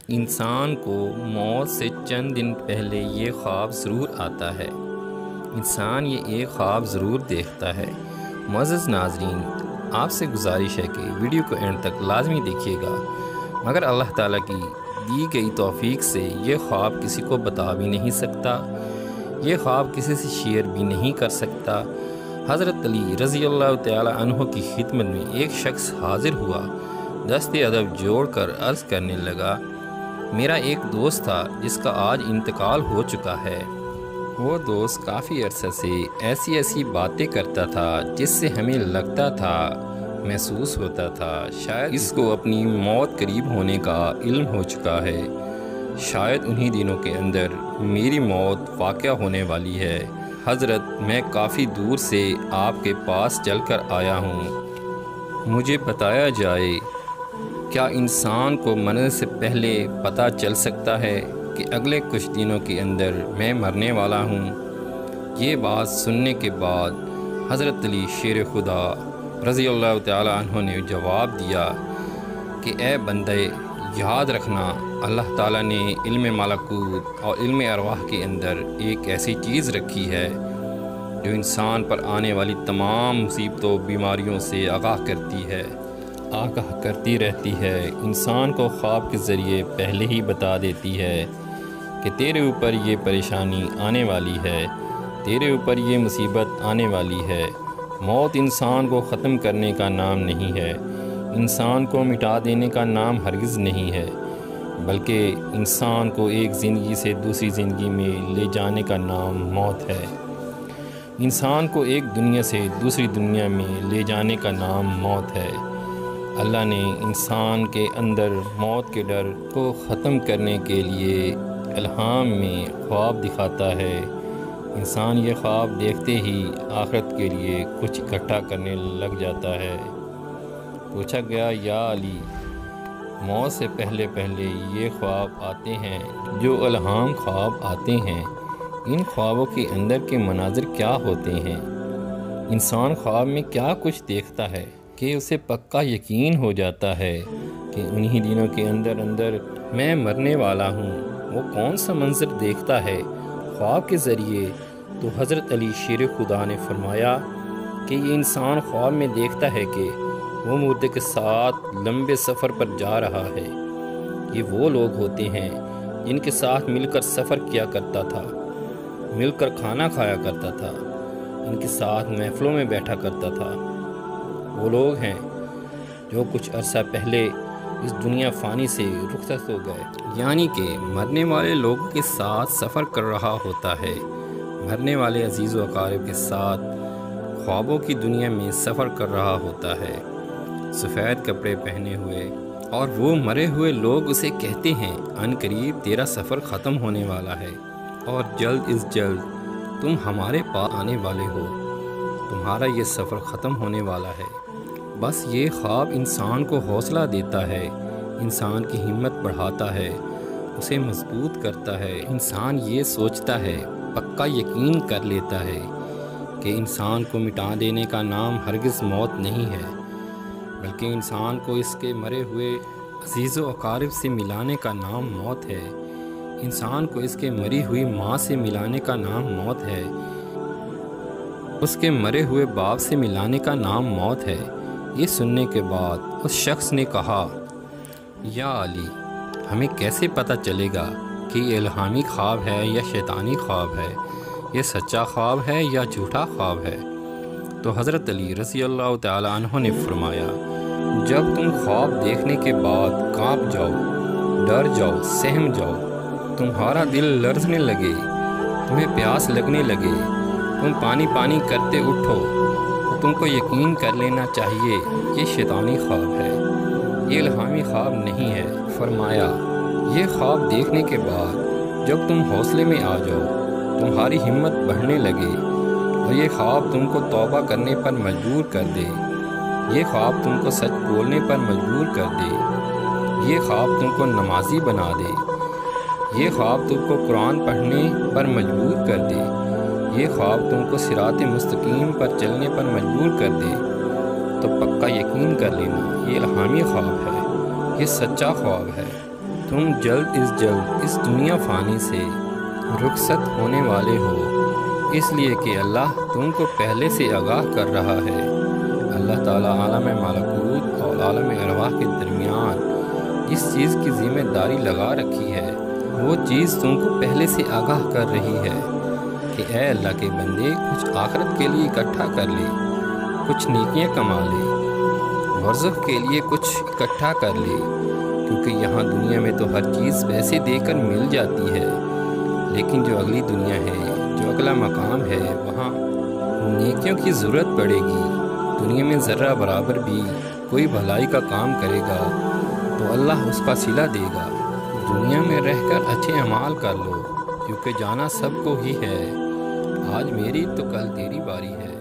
انسان کو موت سے چند دن پہلے یہ خواب ضرور آتا ہے، انسان یہ ایک خواب ضرور دیکھتا ہے۔ معزز ناظرین، آپ سے گزارش ہے کہ ویڈیو کو اینڈ تک لازمی دیکھیے گا، مگر اللہ تعالیٰ کی دی گئی توفیق سے یہ خواب کسی کو بتا بھی نہیں سکتا، یہ خواب کسی سے شیئر بھی نہیں کر سکتا۔ حضرت علی رضی اللہ تعالیٰ عنہ کی خدمت میں ایک شخص حاضر ہوا، دست ادب جوڑ کر عرض کرنے لگا، میرا ایک دوست تھا جس کا آج انتقال ہو چکا ہے۔ وہ دوست کافی عرصہ سے ایسی باتیں کرتا تھا جس سے ہمیں لگتا تھا، محسوس ہوتا تھا شاید اس کو اپنی موت قریب ہونے کا علم ہو چکا ہے، شاید انہی دنوں کے اندر میری موت واقع ہونے والی ہے۔ حضرت، میں کافی دور سے آپ کے پاس چل کر آیا ہوں، مجھے بتایا جائے کیا انسان کو مرنے سے پہلے پتہ چل سکتا ہے کہ اگلے کچھ دنوں کے اندر میں مرنے والا ہوں؟ یہ بات سننے کے بعد حضرت علی شیر خدا رضی اللہ تعالیٰ عنہ نے جواب دیا کہ اے بندے، یاد رکھنا، اللہ تعالیٰ نے علم ملکوت اور علم ارواح کے اندر ایک ایسی چیز رکھی ہے جو انسان پر آنے والی تمام مصیبتوں بیماریوں سے آگاہ کرتی رہتی ہے، انسان کو خواب کے ذریعے پہلے ہی بتا دیتی ہے کہ تیرے اوپر یہ پریشانی آنے والی ہے، تیرے اوپر یہ مصیبت آنے والی ہے۔ موت انسان کو ختم کرنے کا نام نہیں ہے، انسان کو مٹا دینے کا نام ہرگز نہیں ہے، بلکہ انسان کو ایک زندگی سے دوسری زندگی میں لے جانے کا نام موت ہے۔ انسان کو ایک دنیا سے دوسری دنیا میں لے جانے کا نام موت ہے۔ اللہ نے انسان کے اندر موت کے ڈر کو ختم کرنے کے لیے الہام میں خواب دکھاتا ہے۔ انسان یہ خواب دیکھتے ہی آخرت کے لیے کچھ اکٹھا کرنے لگ جاتا ہے۔ پوچھا گیا، یا علی، موت سے پہلے یہ خواب آتے ہیں جو الہام خواب آتے ہیں، ان خوابوں کے اندر کے مناظر کیا ہوتے ہیں؟ انسان خواب میں کیا کچھ دیکھتا ہے کہ اسے پکا یقین ہو جاتا ہے کہ انہی دنوں کے اندر میں مرنے والا ہوں؟ وہ کون سا منظر دیکھتا ہے خواب کے ذریعے؟ تو حضرت علی شیر خدا نے فرمایا کہ یہ انسان خواب میں دیکھتا ہے کہ وہ مردے کے ساتھ لمبے سفر پر جا رہا ہے۔ یہ وہ لوگ ہوتے ہیں جن کے ساتھ مل کر سفر کیا کرتا تھا، مل کر کھانا کھایا کرتا تھا، ان کے ساتھ محفلوں میں بیٹھا کرتا تھا۔ وہ لوگ ہیں جو کچھ عرصہ پہلے اس دنیا فانی سے رخصت ہو گئے، یعنی کہ مرنے والے لوگوں کے ساتھ سفر کر رہا ہوتا ہے، مرنے والے عزیز و اقارب کے ساتھ خوابوں کی دنیا میں سفر کر رہا ہوتا ہے، سفید کپڑے پہنے ہوئے، اور وہ مرے ہوئے لوگ اسے کہتے ہیں، ان قریب تیرا سفر ختم ہونے والا ہے اور جلد از جلد تم ہمارے پاس آنے والے ہو، تمہارا یہ سفر ختم ہونے والا ہے۔ بس یہ خواب انسان کو حوصلہ دیتا ہے، انسان کی ہمت بڑھاتا ہے، اسے مضبوط کرتا ہے۔ انسان یہ سوچتا ہے، پکا یقین کر لیتا ہے کہ انسان کو مٹا دینے کا نام ہرگز موت نہیں ہے، بلکہ انسان کو اس کے مرے ہوئے عزیز و اقارب سے ملانے کا نام موت ہے، انسان کو اس کے مری ہوئی ماں سے ملانے کا نام موت ہے، اس کے مرے ہوئے باپ سے ملانے کا نام موت ہے۔ یہ سننے کے بعد اس شخص نے کہا، یا علی، ہمیں کیسے پتہ چلے گا کہ یہ الہامی خواب ہے یا شیطانی خواب ہے، یہ سچا خواب ہے یا جھوٹا خواب ہے؟ تو حضرت علی رضی اللہ تعالیٰ عنہ نے فرمایا، جب تم خواب دیکھنے کے بعد کانپ جاؤ، ڈر جاؤ، سہم جاؤ، تمہارا دل لرزنے لگے، تمہیں پیاس لگنے لگے، تم پانی کرتے اٹھو، تو تم کو یقین کر لینا چاہیے یہ شیطانی خواب ہے، یہ الہامی خواب نہیں ہے۔ فرمایا، یہ خواب دیکھنے کے بعد جب تم حوصلے میں آ جاؤ، تمہاری ہمت بڑھنے لگے، اور یہ خواب تم کو توبہ کرنے پر مجبور کر دے، یہ خواب تم کو سچ بولنے پر مجبور کر دے، یہ خواب تم کو نمازی بنا دے، یہ خواب تم کو قرآن پڑھنے پر مجبور کر دے، یہ خواب تم کو صراط مستقیم پر چلنے پر مجبور کر دے، تو پکا یقین کر لینا یہ الہامی خواب ہے، یہ سچا خواب ہے۔ تم جلد اس دنیا فانی سے رخصت ہونے والے ہو، اس لیے کہ اللہ تم کو پہلے سے آگاہ کر رہا ہے۔ اللہ تعالیٰ عالم ملکوت اور عالم ارواح کے درمیان جس چیز کی ذمہ داری لگا رکھی ہے وہ چیز تم کو پہلے سے آگاہ کر رہی ہے کہ اے اللہ کے بندے کچھ آخرت کے لیے اکٹھا کر لے، کچھ نیکیاں کما لے، برزخ کے لیے کچھ اکٹھا کر لے، کیونکہ یہاں دنیا میں تو ہر چیز پیسے دے کر مل جاتی ہے، لیکن جو اگلی دنیا ہے، جو اگلا مقام ہے، وہاں نیکیوں کی ضرورت پڑے گی۔ دنیا میں ذرہ برابر بھی کوئی بھلائی کا کام کرے گا تو اللہ اس کا صلہ دے گا۔ دنیا میں رہ کر اچھے اعمال کر لو، کیونکہ جانا سب کو ہی ہے۔ آج میری تو کل تیری باری ہے۔